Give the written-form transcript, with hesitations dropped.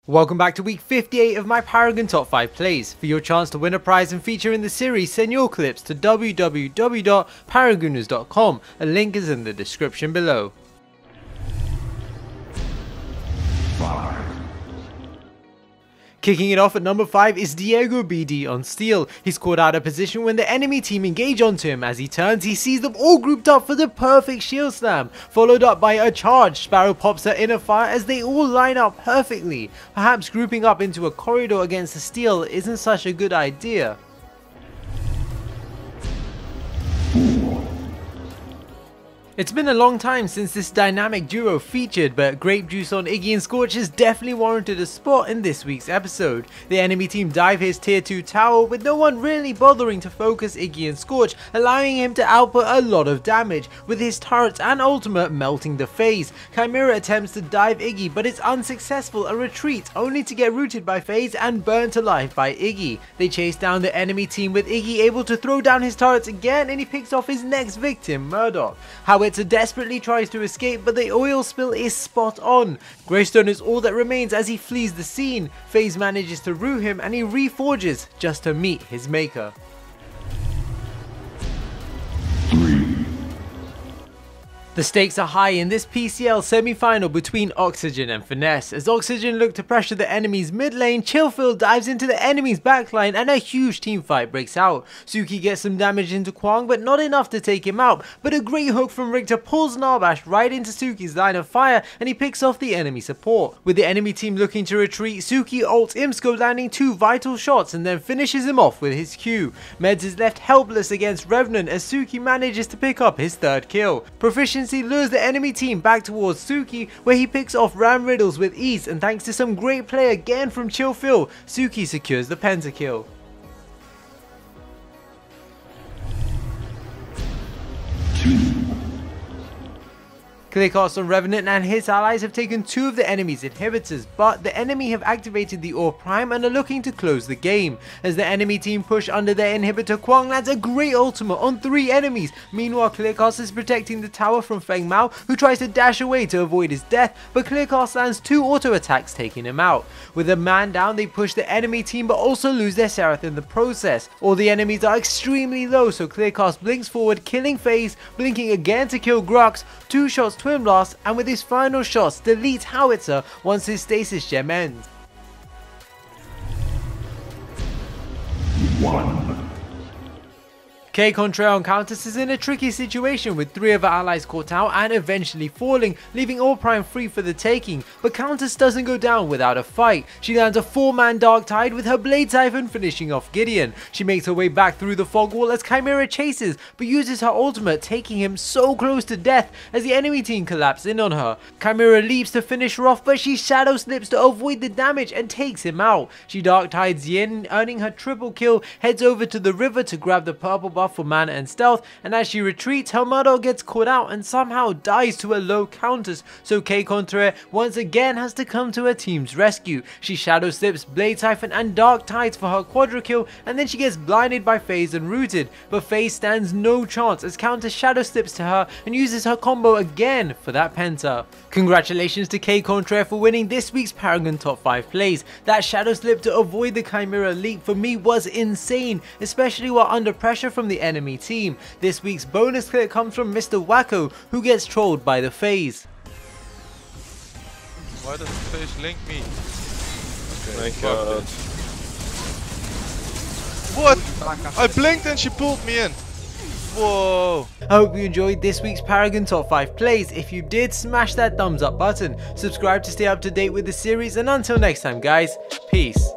Welcome back to week 58 of my Paragon top 5 plays. For your chance to win a prize and feature in the series, send your clips to www.paragooners.com. A link is in the description below. Kicking it off at number 5 is Diego BD on Steel. He's caught out of position when the enemy team engage onto him. As he turns, he sees them all grouped up for the perfect shield slam, followed up by a charge. Sparrow pops her inner fire as they all line up perfectly. Perhaps grouping up into a corridor against the Steel isn't such a good idea. It's been a long time since this dynamic duo featured, but Grape Juice on Iggy and Scorch has definitely warranted a spot in this week's episode. The enemy team dive his tier 2 tower with no one really bothering to focus Iggy and Scorch, allowing him to output a lot of damage, with his turrets and ultimate melting the phase. Chimera attempts to dive Iggy but is unsuccessful and retreats, only to get rooted by phase and burnt alive by Iggy. They chase down the enemy team with Iggy able to throw down his turrets again, and he picks off his next victim, Murdoch. Howitzer desperately tries to escape, but the oil spill is spot on. Greystone is all that remains as he flees the scene. FaZe manages to rue him and he reforges just to meet his maker. The stakes are high in this PCL semi-final between Oxygen and Finesse. As Oxygen look to pressure the enemy's mid lane, Chillfield dives into the enemy's backline and a huge team fight breaks out. Suki gets some damage into Kwang but not enough to take him out, but a great hook from Richter pulls Narbash right into Suki's line of fire and he picks off the enemy support. With the enemy team looking to retreat, Suki ults Imsco, landing 2 vital shots and then finishes him off with his Q. Meds is left helpless against Revenant as Suki manages to pick up his 3rd kill. Proficiency lures the enemy team back towards Suki, where he picks off Ram Riddles with ease, and thanks to some great play again from Chillfield, Suki secures the pentakill. Clearcast on Revenant and his allies have taken 2 of the enemy's inhibitors, but the enemy have activated the Ore Prime and are looking to close the game. As the enemy team push under their inhibitor, Kwang lands a great ultimate on 3 enemies. Meanwhile, Clearcast is protecting the tower from Feng Mao, who tries to dash away to avoid his death, but Clearcast lands 2 auto attacks taking him out. With a man down, they push the enemy team but also lose their Seraph in the process. All the enemies are extremely low, so Clearcast blinks forward, killing FaZe, blinking again to kill Grux, 2 shots Twin Blast, and with his final shots deletes Howitzer once his stasis gem ends. K Contra on Countess is in a tricky situation with 3 of her allies caught out and eventually falling, leaving All Prime free for the taking, but Countess doesn't go down without a fight. She lands a 4-man Dark Tide with her Blade Typhon finishing off Gideon. She makes her way back through the fog wall as Chimera chases, but uses her ultimate, taking him so close to death as the enemy team collapse in on her. Chimera leaps to finish her off, but she shadow slips to avoid the damage and takes him out. She Dark Tides Yin, earning her triple kill, heads over to the river to grab the purple buff for mana and stealth, and as she retreats, her Murdoch gets caught out and somehow dies to a low Countess, so K Contra once again has to come to her team's rescue. She shadow slips, Blade Typhon and Dark Tides for her quadra kill, and then she gets blinded by FaZe and rooted, but FaZe stands no chance as Countess shadow slips to her and uses her combo again for that penta. Congratulations to K Contra for winning this week's Paragon top 5 plays. That shadow slip to avoid the Chimera leap for me was insane, especially while under pressure from the enemy team. This week's bonus clip comes from Mr. Wacko, who gets trolled by the FaZe. Why does the FaZe link me? My god. What? I blinked and she pulled me in. Whoa. I hope you enjoyed this week's Paragon top 5 plays. If you did, smash that thumbs up button. Subscribe to stay up to date with the series, and until next time guys, peace.